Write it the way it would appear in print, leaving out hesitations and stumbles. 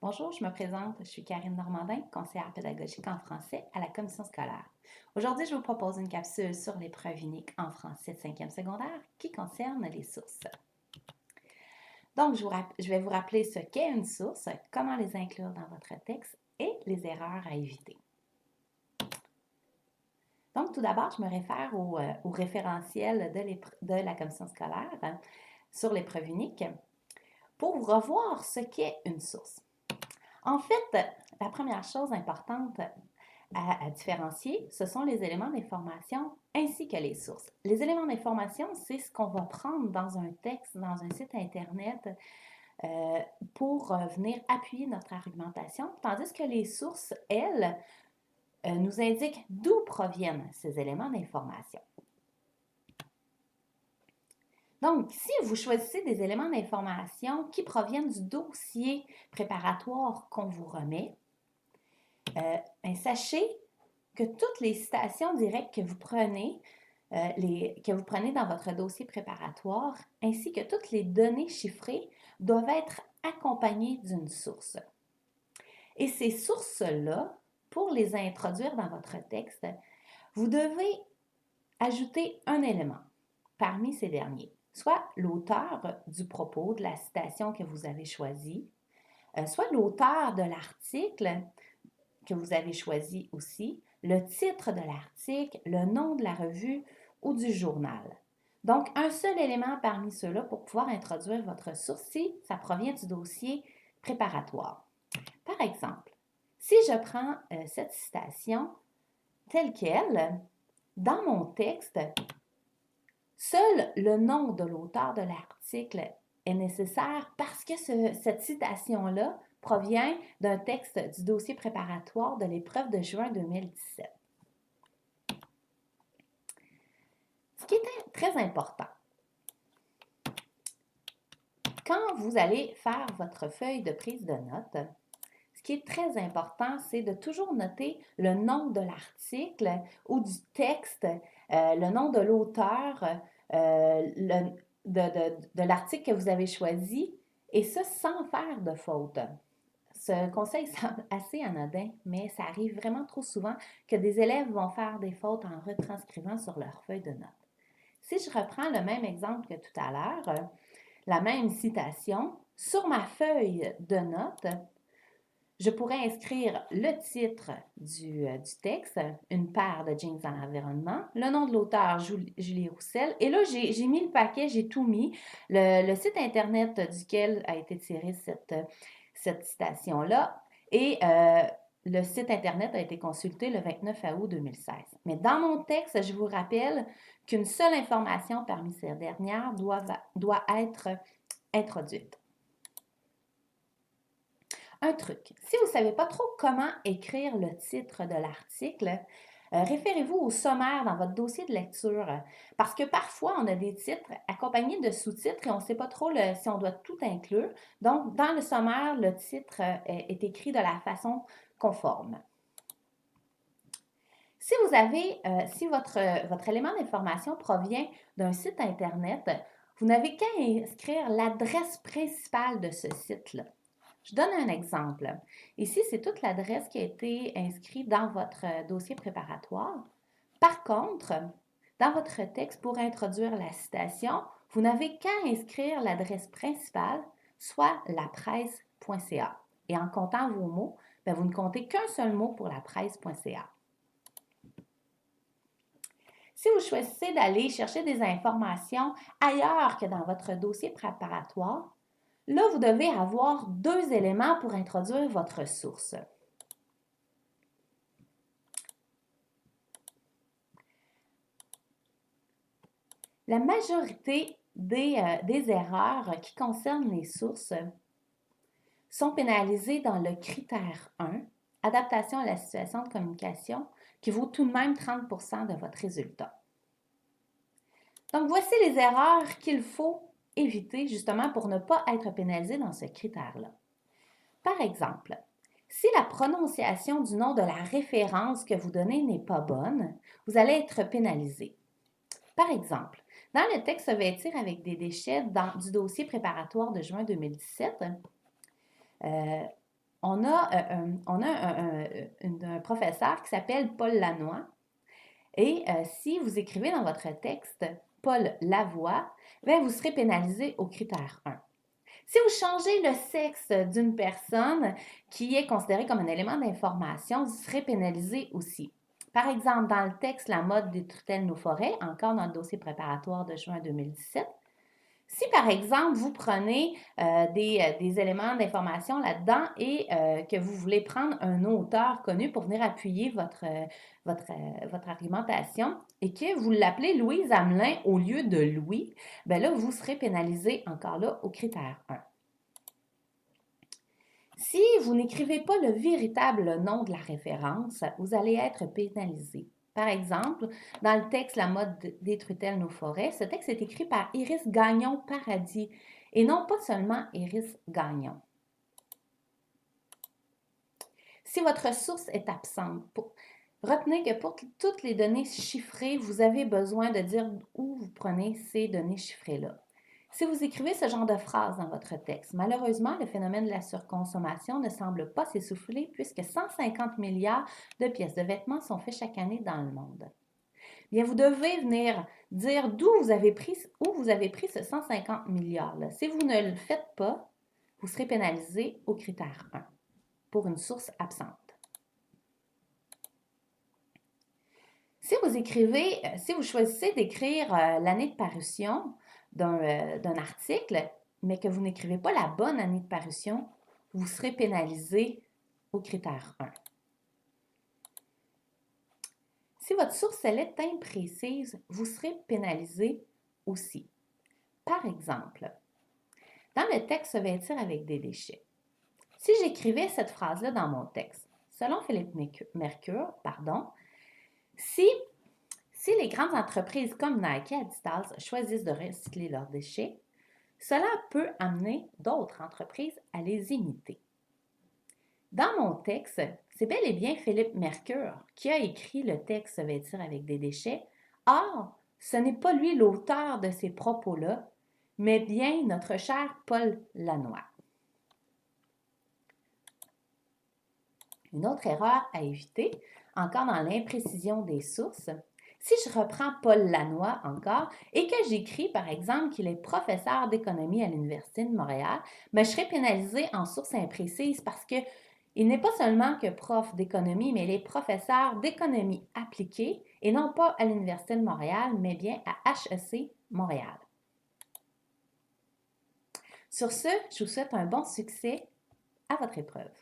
Bonjour, je me présente, je suis Karine Normandin, conseillère pédagogique en français à la commission scolaire. Aujourd'hui, je vous propose une capsule sur l'épreuve unique en français de 5e secondaire qui concerne les sources. Donc, je vais vous rappeler ce qu'est une source, comment les inclure dans votre texte et les erreurs à éviter. Donc, tout d'abord, je me réfère au référentiel de la commission scolaire sur l'épreuve unique pour revoir ce qu'est une source. En fait, la première chose importante à différencier, ce sont les éléments d'information ainsi que les sources. Les éléments d'information, c'est ce qu'on va prendre dans un texte, dans un site Internet pour venir appuyer notre argumentation, tandis que les sources, elles, nous indiquent d'où proviennent ces éléments d'information. Donc, si vous choisissez des éléments d'information qui proviennent du dossier préparatoire qu'on vous remet, sachez que toutes les citations directes que vous prenez dans votre dossier préparatoire, ainsi que toutes les données chiffrées, doivent être accompagnées d'une source. Et ces sources-là, pour les introduire dans votre texte, vous devez ajouter un élément parmi ces derniers, soit l'auteur du propos de la citation que vous avez choisie, soit l'auteur de l'article que vous avez choisi aussi, le titre de l'article, le nom de la revue ou du journal. Donc, un seul élément parmi ceux-là pour pouvoir introduire votre source si ça provient du dossier préparatoire. Par exemple, si je prends cette citation telle qu'elle, dans mon texte, seul le nom de l'auteur de l'article est nécessaire parce que cette citation-là provient d'un texte du dossier préparatoire de l'épreuve de juin 2017. Ce qui est très important, quand vous allez faire votre feuille de prise de notes, ce qui est très important, c'est de toujours noter le nom de l'article ou du texte, le nom de l'auteur de l'article que vous avez choisi, et ça sans faire de faute. Ce conseil semble assez anodin, mais ça arrive vraiment trop souvent que des élèves vont faire des fautes en retranscrivant sur leur feuille de notes. Si je reprends le même exemple que tout à l'heure, la même citation, sur ma feuille de notes, je pourrais inscrire le titre du texte, une paire de jeans dans l'environnement, le nom de l'auteur, Julie Roussel, et là, j'ai mis le paquet, j'ai tout mis, le site Internet duquel a été tirée cette citation-là, et le site Internet a été consulté le 29 août 2016. Mais dans mon texte, je vous rappelle qu'une seule information parmi ces dernières doit être introduite. Un truc, si vous ne savez pas trop comment écrire le titre de l'article, référez-vous au sommaire dans votre dossier de lecture parce que parfois, on a des titres accompagnés de sous-titres et on ne sait pas trop si on doit tout inclure. Donc, dans le sommaire, le titre est écrit de la façon conforme. Si votre élément d'information provient d'un site Internet, vous n'avez qu'à inscrire l'adresse principale de ce site-là. Je donne un exemple. Ici, c'est toute l'adresse qui a été inscrite dans votre dossier préparatoire. Par contre, dans votre texte, pour introduire la citation, vous n'avez qu'à inscrire l'adresse principale, soit lapresse.ca. Et en comptant vos mots, vous ne comptez qu'un seul mot pour lapresse.ca. Si vous choisissez d'aller chercher des informations ailleurs que dans votre dossier préparatoire, là, vous devez avoir deux éléments pour introduire votre source. La majorité des erreurs qui concernent les sources sont pénalisées dans le critère 1, adaptation à la situation de communication, qui vaut tout de même 30% de votre résultat. Donc, voici les erreurs qu'il faut éviter justement pour ne pas être pénalisé dans ce critère-là. Par exemple, si la prononciation du nom de la référence que vous donnez n'est pas bonne, vous allez être pénalisé. Par exemple, dans le texte Se vêtir avec des déchets du dossier préparatoire de juin 2017, un professeur qui s'appelle Paul Lannoy. Et si vous écrivez dans votre texte Paul Lavoie, bien, vous serez pénalisé au critère 1. Si vous changez le sexe d'une personne qui est considérée comme un élément d'information, vous serez pénalisé aussi. Par exemple, dans le texte La mode détruit-elle nos forêts, encore dans le dossier préparatoire de juin 2017, si par exemple vous prenez des éléments d'information là-dedans et que vous voulez prendre un auteur connu pour venir appuyer votre argumentation et que vous l'appelez Louise Hamelin au lieu de Louis, bien là, vous serez pénalisé encore là au critère 1. Si vous n'écrivez pas le véritable nom de la référence, vous allez être pénalisé. Par exemple, dans le texte La mode détruit-elle nos forêts, ce texte est écrit par Iris Gagnon Paradis et non pas seulement Iris Gagnon. Si votre source est absente, retenez que pour toutes les données chiffrées, vous avez besoin de dire où vous prenez ces données chiffrées-là. Si vous écrivez ce genre de phrase dans votre texte, malheureusement, le phénomène de la surconsommation ne semble pas s'essouffler puisque 150 milliards de pièces de vêtements sont faites chaque année dans le monde. Bien, vous devez venir dire où vous avez pris ce 150 milliards-là. Si vous ne le faites pas, vous serez pénalisé au critère 1 pour une source absente. Si vous choisissez d'écrire l'année de parution d'un article, mais que vous n'écrivez pas la bonne année de parution, vous serez pénalisé au critère 1. Si votre source elle est imprécise, vous serez pénalisé aussi. Par exemple, dans le texte se vêtir avec des déchets. Si j'écrivais cette phrase-là dans mon texte, selon Philippe Mercure, si les grandes entreprises comme Nike et Adidas choisissent de recycler leurs déchets, cela peut amener d'autres entreprises à les imiter. Dans mon texte, c'est bel et bien Philippe Mercure qui a écrit le texte « Se vêtir avec des déchets ». Or, ce n'est pas lui l'auteur de ces propos-là, mais bien notre cher Paul Lannoy. Une autre erreur à éviter, encore dans l'imprécision des sources, si je reprends Paul Lannoy encore et que j'écris par exemple qu'il est professeur d'économie à l'Université de Montréal, bien, je serai pénalisée en source imprécise parce que il n'est pas seulement que prof d'économie, mais il est professeur d'économie appliquée et non pas à l'Université de Montréal, mais bien à HEC Montréal. Sur ce, je vous souhaite un bon succès à votre épreuve.